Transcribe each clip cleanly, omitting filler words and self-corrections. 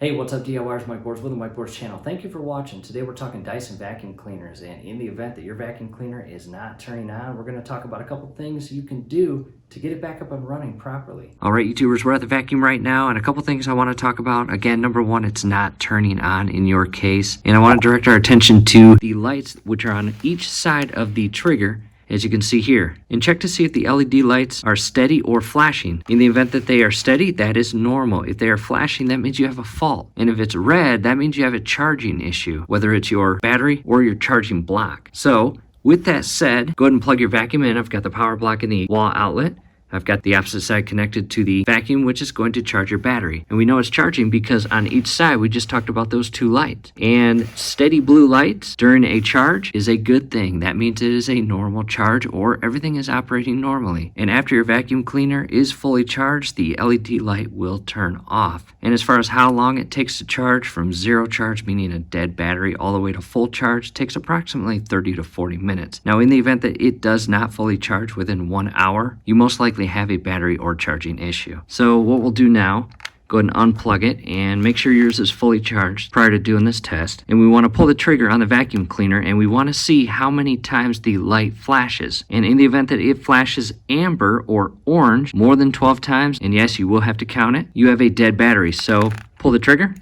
Hey, what's up DIYers, Mike Boards with the Mike Boards channel. Thank you for watching. Today we're talking Dyson vacuum cleaners, and in the event that your vacuum cleaner is not turning on, we're going to talk about a couple things you can do to get it back up and running properly. All right, YouTubers, we're at the vacuum right now, and a couple things I want to talk about. Again, number one, it's not turning on in your case, and I want to direct our attention to the lights which are on each side of the trigger, as you can see here, and check to see if the LED lights are steady or flashing. In the event that they are steady, that is normal. If they are flashing, that means you have a fault. And if it's red, that means you have a charging issue, whether it's your battery or your charging block. So with that said, go ahead and plug your vacuum in. I've got the power block in the wall outlet. I've got the opposite side connected to the vacuum, which is going to charge your battery. And we know it's charging because on each side, we just talked about those two lights. And steady blue lights during a charge is a good thing. That means it is a normal charge or everything is operating normally. And after your vacuum cleaner is fully charged, the LED light will turn off. And as far as how long it takes to charge, from zero charge, meaning a dead battery, all the way to full charge, takes approximately 30 to 40 minutes. Now, in the event that it does not fully charge within 1 hour, you most likely have a battery or charging issue. So what we'll do now, go ahead and unplug it and make sure yours is fully charged prior to doing this test. And we want to pull the trigger on the vacuum cleaner and we want to see how many times the light flashes. And in the event that it flashes amber or orange more than 12 times, and yes, you will have to count it, you have a dead battery. So pull the trigger.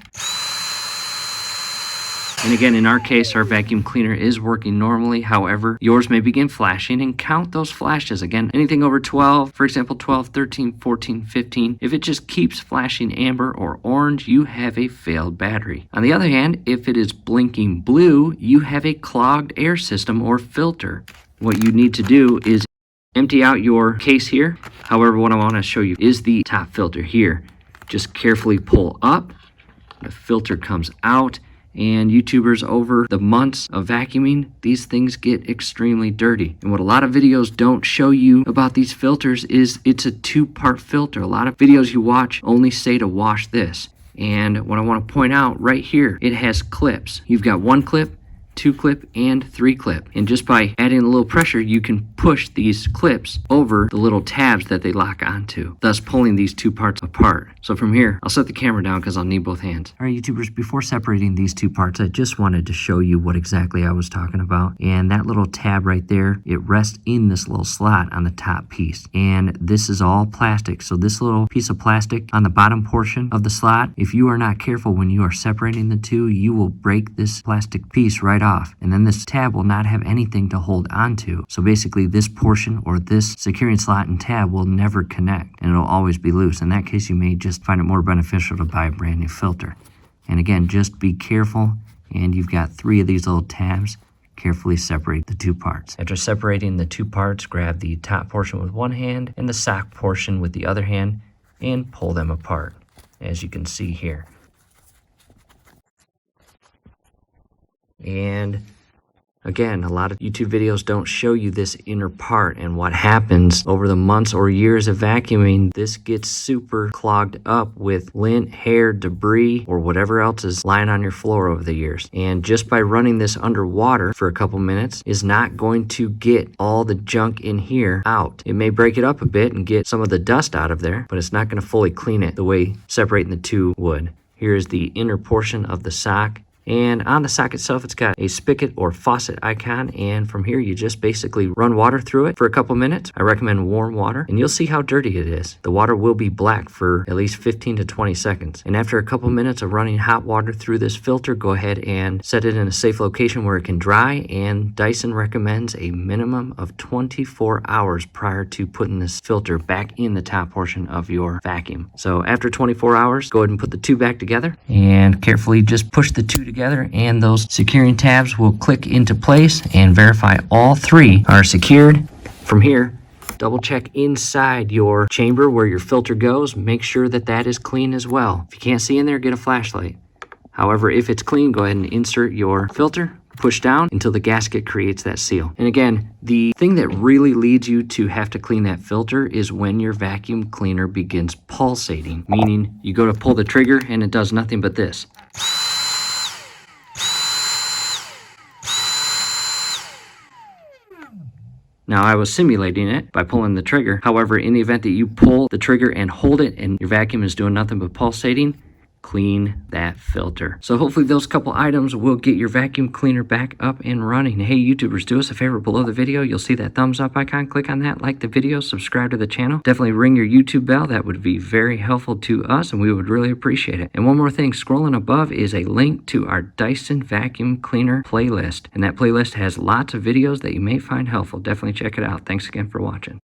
And again, in our case, our vacuum cleaner is working normally. However, yours may begin flashing, and count those flashes. Again, anything over 12, for example, 12, 13, 14, 15, if it just keeps flashing amber or orange, you have a failed battery. On the other hand, if it is blinking blue, you have a clogged air system or filter. What you need to do is empty out your case here. However, what I want to show you is the top filter here. Just carefully pull up, the filter comes out. And YouTubers, over the months of vacuuming, these things get extremely dirty. And what a lot of videos don't show you about these filters is it's a two-part filter. A lot of videos you watch only say to wash this. And what I want to point out right here, it has clips. You've got 1 clip, 2 clip, and 3 clip. And just by adding a little pressure, you can push these clips over the little tabs that they lock onto, thus pulling these two parts apart. So from here, I'll set the camera down because I'll need both hands. All right, YouTubers, before separating these two parts, I just wanted to show you what exactly I was talking about. And that little tab right there, it rests in this little slot on the top piece. And this is all plastic. So this little piece of plastic on the bottom portion of the slot, if you are not careful when you are separating the two, you will break this plastic piece right off, and then this tab will not have anything to hold onto. So basically this portion or this securing slot and tab will never connect, and it'll always be loose. In that case, you may just find it more beneficial to buy a brand new filter. And again, just be careful, and you've got 3 of these little tabs. Carefully separate the two parts. After separating the two parts, grab the top portion with one hand and the sock portion with the other hand and pull them apart, as you can see here. And again, a lot of YouTube videos don't show you this inner part, and what happens over the months or years of vacuuming, this gets super clogged up with lint, hair, debris, or whatever else is lying on your floor over the years. And just by running this underwater for a couple minutes is not going to get all the junk in here out. It may break it up a bit and get some of the dust out of there, but it's not going to fully clean it the way separating the two would. Here's the inner portion of the sock. And on the sock itself, it's got a spigot or faucet icon. And from here, you just basically run water through it for a couple minutes. I recommend warm water, and you'll see how dirty it is. The water will be black for at least 15 to 20 seconds. And after a couple minutes of running hot water through this filter, go ahead and set it in a safe location where it can dry. And Dyson recommends a minimum of 24 hours prior to putting this filter back in the top portion of your vacuum. So after 24 hours, go ahead and put the two back together and carefully just push the two together, and those securing tabs will click into place and verify all 3 are secured. From here, double check inside your chamber where your filter goes. Make sure that that is clean as well. If you can't see in there, get a flashlight. However, if it's clean, go ahead and insert your filter, push down until the gasket creates that seal. And again, the thing that really leads you to have to clean that filter is when your vacuum cleaner begins pulsating, meaning you go to pull the trigger and it does nothing but this. Now, I was simulating it by pulling the trigger. However, in the event that you pull the trigger and hold it and your vacuum is doing nothing but pulsating, clean that filter. So hopefully those couple items will get your vacuum cleaner back up and running. Hey YouTubers, do us a favor below the video. You'll see that thumbs up icon. Click on that, like the video, subscribe to the channel. Definitely ring your YouTube bell. That would be very helpful to us and we would really appreciate it. And one more thing, scrolling above is a link to our Dyson vacuum cleaner playlist. And that playlist has lots of videos that you may find helpful. Definitely check it out. Thanks again for watching.